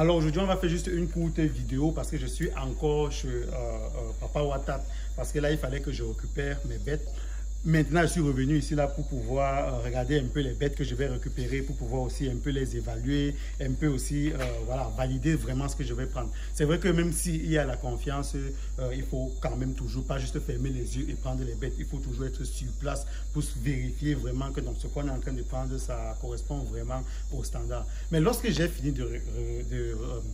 Alors aujourd'hui, on va faire juste une courte vidéo parce que je suis encore chez Papa Ouattara parce que là, il fallait que je récupère mes bêtes. Maintenant, je suis revenu ici là pour pouvoir regarder un peu les bêtes que je vais récupérer, pour pouvoir aussi un peu les évaluer, un peu aussi voilà, valider vraiment ce que je vais prendre. C'est vrai que même s'il y a la confiance, il faut quand même toujours pas juste fermer les yeux et prendre les bêtes. Il faut toujours être sur place pour vérifier vraiment que donc, ce qu'on est en train de prendre, ça correspond vraiment au standard. Mais lorsque j'ai fini de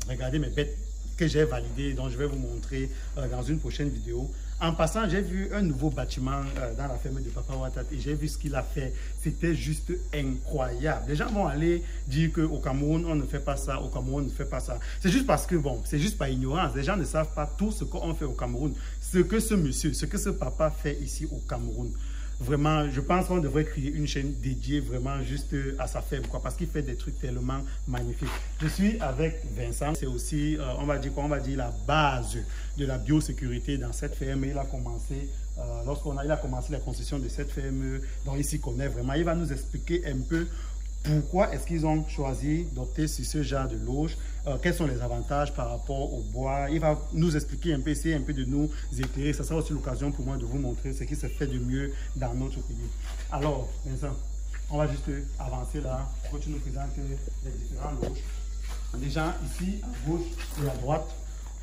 regarder mes bêtes que j'ai validées, dont je vais vous montrer dans une prochaine vidéo, en passant, j'ai vu un nouveau bâtiment dans la ferme de Papa Ouattara et j'ai vu ce qu'il a fait. C'était juste incroyable. Les gens vont aller dire qu'au Cameroun, on ne fait pas ça, au Cameroun, on ne fait pas ça. C'est juste parce que, bon, c'est juste par ignorance. Les gens ne savent pas tout ce qu'on fait au Cameroun. Ce que ce monsieur, ce que ce papa fait ici au Cameroun. Vraiment, je pense qu'on devrait créer une chaîne dédiée vraiment juste à sa ferme, quoi, parce qu'il fait des trucs tellement magnifiques. Je suis avec Vincent, c'est aussi, on va dire la base de la biosécurité dans cette ferme. Il a commencé, il a commencé la construction de cette ferme, dont il s'y connaît vraiment. Il va nous expliquer un peu pourquoi est-ce qu'ils ont choisi d'opter sur ce genre de loge, quels sont les avantages par rapport au bois. Il va nous expliquer un peu, essayer un peu de nous éclairer. Ça sera aussi l'occasion pour moi de vous montrer ce qui se fait de mieux dans notre pays. Alors, Vincent, on va juste avancer là pour que tu nous présentes les différents loges. Déjà, ici, à gauche et à droite,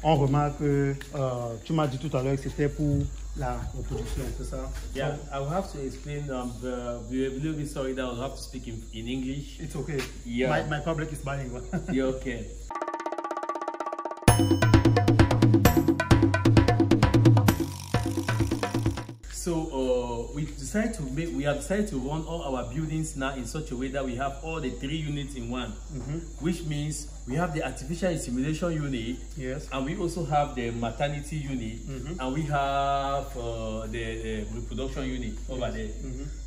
on remarque que tu m'as dit tout à l'heure que c'était pour la reproduction, c'est ça? Yeah, I will have to explain. We're a little bit sorry that I'll have to speak in English. It's okay. Yeah. My public is bilingual. You're okay. So we have decided to run all our buildings now in such a way that we have all the 3 units in one, which means we have the artificial insemination unit, yes, and we also have the maternity unit, and we have the reproduction unit over there.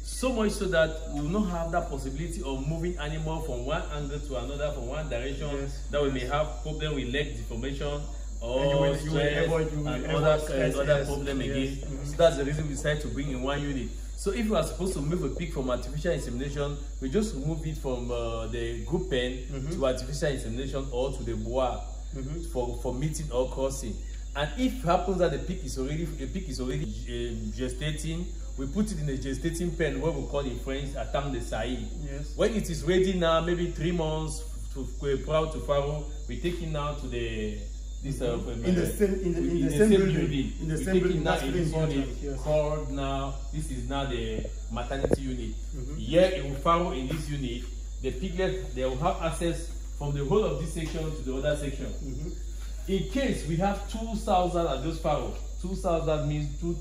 So much so that we will not have that possibility of moving animal from one angle to another, from one direction, that we may have problem with leg deformation or stress and other problem again. So that's the reason we decided to bring in one unit. So if we are supposed to move a pig from artificial insemination, we just move it from the group pen to artificial insemination or to the bois for meeting or crossing. And if it happens that the pig is already gestating, we put it in a gestating pen, what we call in French attend de saillie. Yes. When it is ready now, maybe 3 months to proud to farrow, we take it now to the in the same building. In the same building. Now in this unit called now, this is now the maternity unit. Here it will farrow in this unit. The piglet, they will have access from the whole of this section to the other section. In case we have 2,000 at those farrow, 2,000 means 2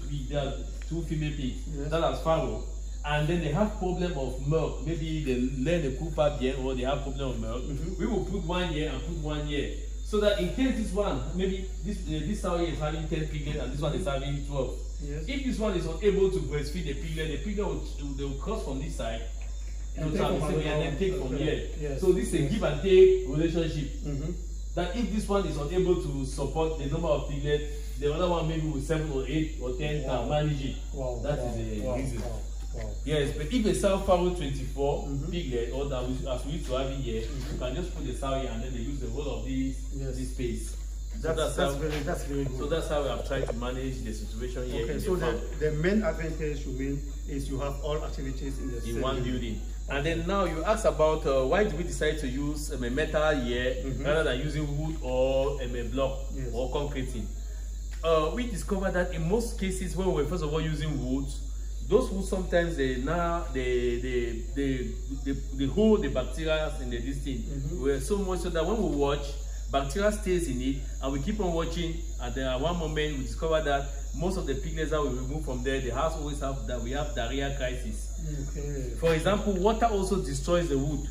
female pigs that has farrow, and then they have problem of milk. Maybe they learn the Cooper bien or they have problem of milk. We will put 1 year and put 1 year. So that in case this one, maybe this sow is having 10 piglets and this one is having 12. Yes. If this one is unable to breastfeed the piglet will cross from this side and then take from here. Yes. So this is a give and take relationship. That if this one is unable to support the number of piglets, the other one maybe with 7 or 8 or 10 can manage it. That is the reason. Yes, but if a sow farrow 24 piglet, or that as we used to have it here, you can just put the sow here and then they use the whole of this space. That's very good. So that's how we have tried to manage the situation here. Okay, so the main advantage you mean is you have all activities in one building. And then now you ask about why do we decide to use a metal here rather than using wood or a block or concreting. We discovered that in most cases when we were first of all using wood, those who sometimes they hold the bacteria in the this thing were so much so that when we watch, bacteria stays in it, and we keep on watching, and then at one moment we discover that most of the piglets that we remove from there, the house always have that we have diarrhea crisis. For example, water also destroys the wood.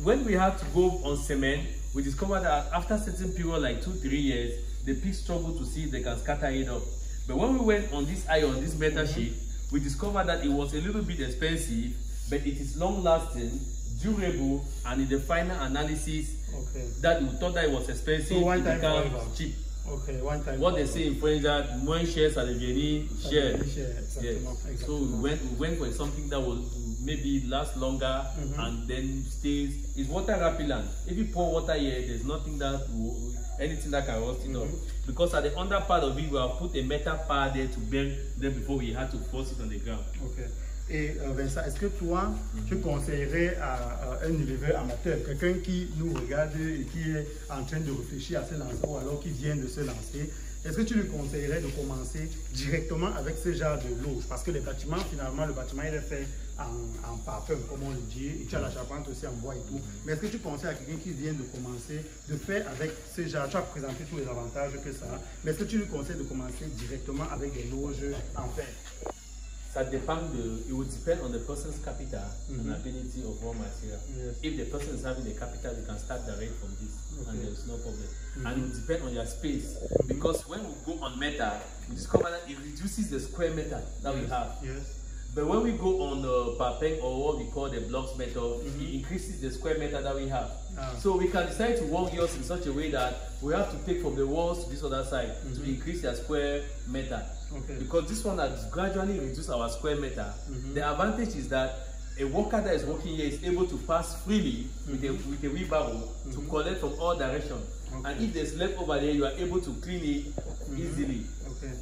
When we had to go on cement, we discovered that after a certain period, like 2-3 years, the pigs struggle to see if they can scatter it up. But when we went on this iron, this metal sheet, we discovered that it was a little bit expensive, but it is long-lasting, durable, and in the final analysis, that we thought that it was expensive, so it becomes cheap. What they say in French that moins cher ça devient cher. So we went for something that maybe last longer and then stays. It's water repellent. If you pour water here, there's nothing that anything that can rust it up. Because at the under part of it, we have put a metal pad there to bend them before we had to force it on the ground. Okay. Et Vincent, est-ce que toi, tu conseillerais à un éleveur amateur, quelqu'un qui nous regarde et qui est en train de réfléchir à se lancer ou alors qui vient de se lancer, est-ce que tu lui conseillerais de commencer directement avec ce genre de loge? Parce que les bâtiments, finalement, le bâtiment il est fait en parfum, comme on le dit, et tu as la charpente aussi en bois et tout. Mais est-ce que tu conseilles à quelqu'un qui vient de commencer de faire avec ce genre, tu as présenté tous les avantages que ça a, mais est-ce que tu lui conseilles de commencer directement avec des loges en fer? Ça dépend it will depend on the person's capital and ability of raw material. Yes. If the person is having the capital, they can start direct from this, and there's no problem. And it will depend on your space, because when we go on metal, we discover that it reduces the square meter that we have. Yes. But when we go on parpeng or what we call the blocks metal, it increases the square meter that we have. So we can decide to work yours in such a way that we have to take from the walls to this other side to increase their square meter. Okay. Because this one has gradually reduced our square meter. The advantage is that a worker that is working here is able to pass freely with a wheelbarrow to collect from all directions. And if there's left over there, you are able to clean it easily.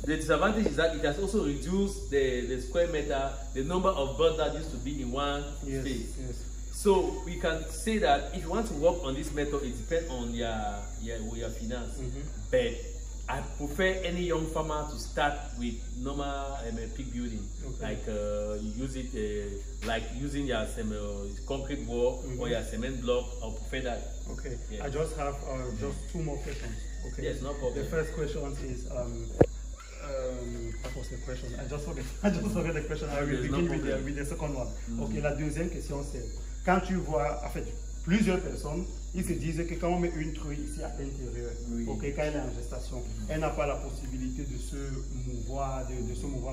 The disadvantage is that it has also reduced the square meter, the number of birds that used to be in one space. Yes. So we can say that if you want to work on this method, it depends on your finance. But I prefer any young farmer to start with normal pig building, like you use it like using your concrete wall or your cement block. I prefer that. Okay. Yeah. I just have just two more questions. Okay. Yes, no problem. The first question is what was the question? I just forget the question. I will begin with the second one. Okay. La deuxième question c'est quand tu vois en fait plusieurs personnes. Ils se disent que quand on met une truie ici à l'intérieur, quand elle est en gestation, elle n'a pas la possibilité de se mouvoir,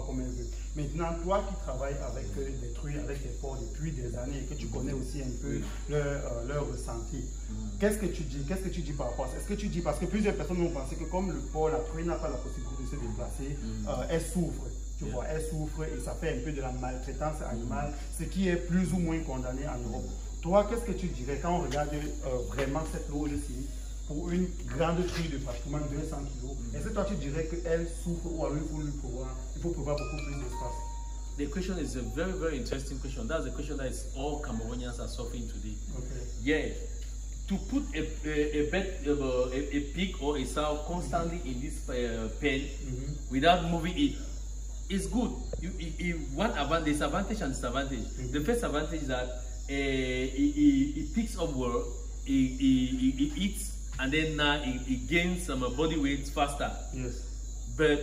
comme elle veut. Maintenant, toi qui travailles avec des truies, avec des porcs depuis des années et que tu connais aussi un peu leur ressenti, qu'est-ce que tu dis par rapport à ça? Est-ce que tu dis, parce que plusieurs personnes vont penser que comme le porc, la truie n'a pas la possibilité de se déplacer, elle souffre. Tu vois, elle souffre et ça fait un peu de la maltraitance animale, ce qui est plus ou moins condamné en Europe. Toi, qu'est-ce que tu dirais quand on regarde vraiment cette loge-ci pour une grande truie de pratiquement 200 kg? Est-ce que toi tu dirais qu'elle souffre ou alors il faut prévoir beaucoup plus d'espace? The question is a very, very interesting question. That's the question that all Cameroonians are suffering today. Yeah, to put a pig or a sow constantly in this pen without moving it is good. One advantage, advantage and disadvantage. The first advantage is that it picks up well, it eats, and then it gains some body weight faster. Yes. But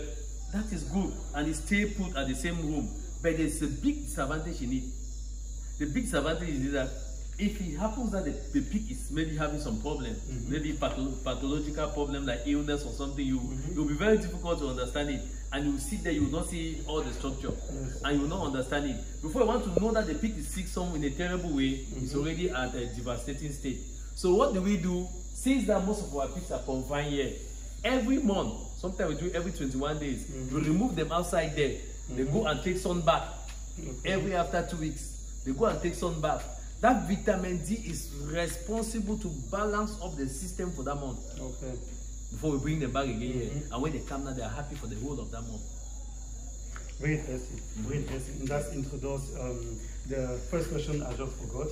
that is good, and it stay put at the same room. But there's a big disadvantage in it. The big disadvantage is that if it happens that the pig is maybe having some problem, maybe pathological problem like illness or something, it will be very difficult to understand it. And you sit there, you will not see all the structure, and you will not understand it. Before you want to know that the pig is sick somewhere in a terrible way, it's already at a devastating state. So what do we do? Since that most of our pigs are confined here, every month, sometimes we do every 21 days, we remove them outside there. They go and take sun bath. Every after 2 weeks, they go and take sun bath. That vitamin D is responsible to balance up the system for that month. Okay. Before we bring them back again here. And when they come now, they are happy for the whole of that month. Very interesting. Very interesting. And that's introduced the first question I just forgot.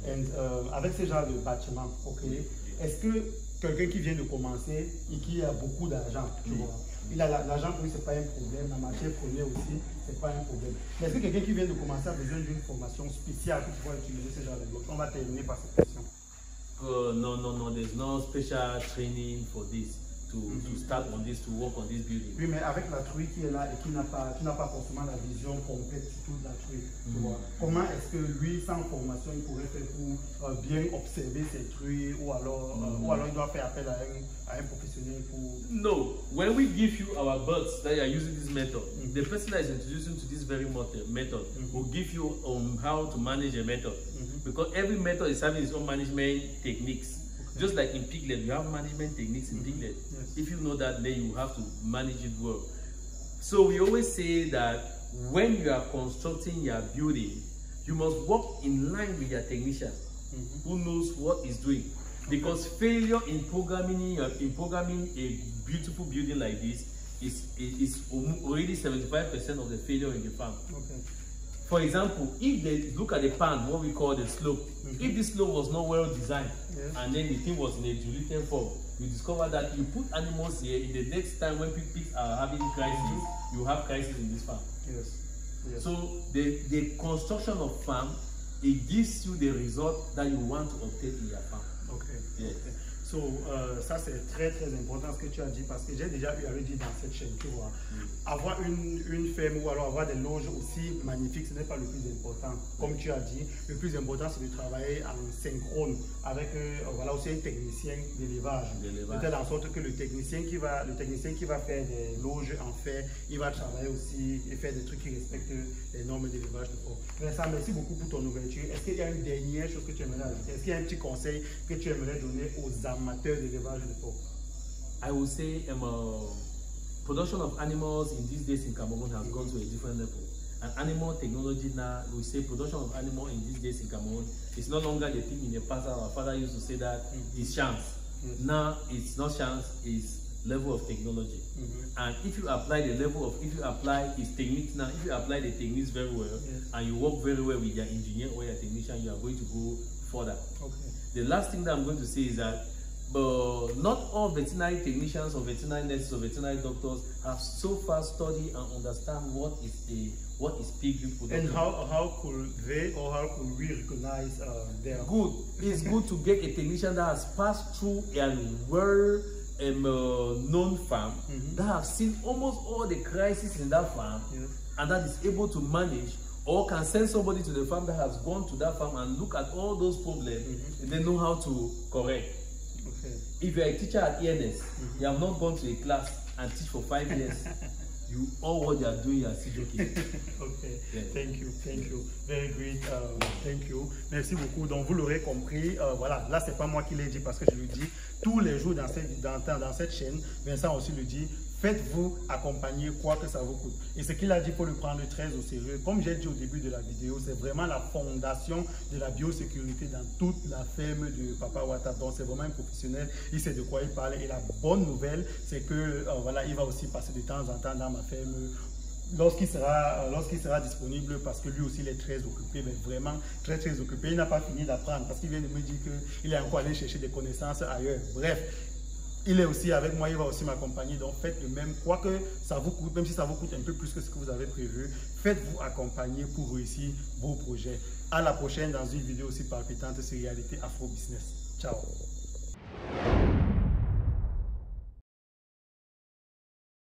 And avec ce genre de bâtiment, okay, est-ce que quelqu'un qui vient de commencer et qui a beaucoup d'argent, tu vois, l'argent pour lui c'est pas un problème, la matière première aussi c'est pas un problème. Mais est-ce que quelqu'un qui vient de commencer a besoin d'une formation spéciale pour pouvoir utiliser ce genre de blocs? On va terminer par cette question. No, there's no special training for this. To start on this, to work on this building. Oui, mais avec la truie qui est là et qui n'a pas forcément la vision complète sur toute la truie, tu vois, comment est-ce que lui, sans formation, il pourrait faire pour bien observer ses truies ou alors il doit faire appel à un professionnel pour... No, when we give you our birds that are using this method, the person that is introducing to this very method will give you how to manage a method. Because every method is having its own management techniques. Just like in piglet, you have management techniques in piglet. Yes. If you know that, then you have to manage it well. So we always say that when you are constructing your building, you must work in line with your technician who knows what he's doing. Because failure in programming a beautiful building like this is already 75% of the failure in the farm. Okay. For example, if they look at the pan, what we call the slope, if the slope was not well designed, and then the thing was in a diluted form, you discover that you put animals here, in the next time when pigs are having crisis, you have crisis in this farm. Yes. So the construction of farm, it gives you the result that you want to obtain in your farm. Okay. Yeah. Okay. So, ça c'est très important ce que tu as dit, parce que j'ai déjà eu dit dans cette chaîne, tu vois, avoir une ferme ou alors avoir des loges aussi magnifiques, ce n'est pas le plus important. Comme tu as dit, le plus important c'est de travailler en synchrone avec voilà, aussi un technicien d'élevage. De telle en sorte que le technicien qui va faire des loges en fer, il va travailler aussi et faire des trucs qui respectent les normes d'élevage de porc. Vincent, merci beaucoup pour ton ouverture. Est-ce qu'il y a une dernière chose que tu aimerais ajouter? Est-ce qu'il y a un petit conseil que tu aimerais donner aux amateurs d'élevage de porc? I would say production of animals in these days in Cameroon has gone to a different level. And animal technology now, we say production of animal in these days in Cameroon is no longer the thing in the past. Our father used to say that it's chance. Now it's not chance, it's level of technology. And if you apply the level of, if you apply its techniques now, if you apply the techniques very well, and you work very well with your engineer or your technician, you are going to go further. Okay. The last thing that I'm going to say is that not all veterinary technicians or veterinary nurses or veterinary doctors have so far studied and understand what is pig reproduction. And how could they or how could we recognize their good? It's good to get a technician that has passed through a well known farm, that have seen almost all the crises in that farm, and that is able to manage, or can send somebody to the farm that has gone to that farm and look at all those problems and they know how to correct. Okay. If you are a teacher at ENS, you have not gone to a class and teach for 5 years, all what you are doing, you are still joking. Okay, thank you, very great, thank you, merci beaucoup. Donc vous l'aurez compris, voilà, là c'est pas moi qui l'ai dit parce que je le dis tous les jours dans cette chaîne. Vincent aussi le dit, faites-vous accompagner quoi que ça vous coûte. Et ce qu'il a dit, il faut le prendre très au sérieux. Comme j'ai dit au début de la vidéo, c'est vraiment la fondation de la biosécurité dans toute la ferme de Papa Ouattara. Donc c'est vraiment un professionnel, il sait de quoi il parle. Et la bonne nouvelle, c'est que voilà, il va aussi passer de temps en temps dans ma ferme lorsqu'il sera disponible, parce que lui aussi il est très occupé, mais vraiment très occupé. Il n'a pas fini d'apprendre parce qu'il vient de me dire qu'il est encore allé chercher des connaissances ailleurs. Bref, il est aussi avec moi, il va aussi m'accompagner. Donc faites le même, quoi que ça vous coûte, même si ça vous coûte un peu plus que ce que vous avez prévu, faites-vous accompagner pour réussir vos projets. À la prochaine dans une vidéo aussi palpitante sur Réalité Afro Business. Ciao.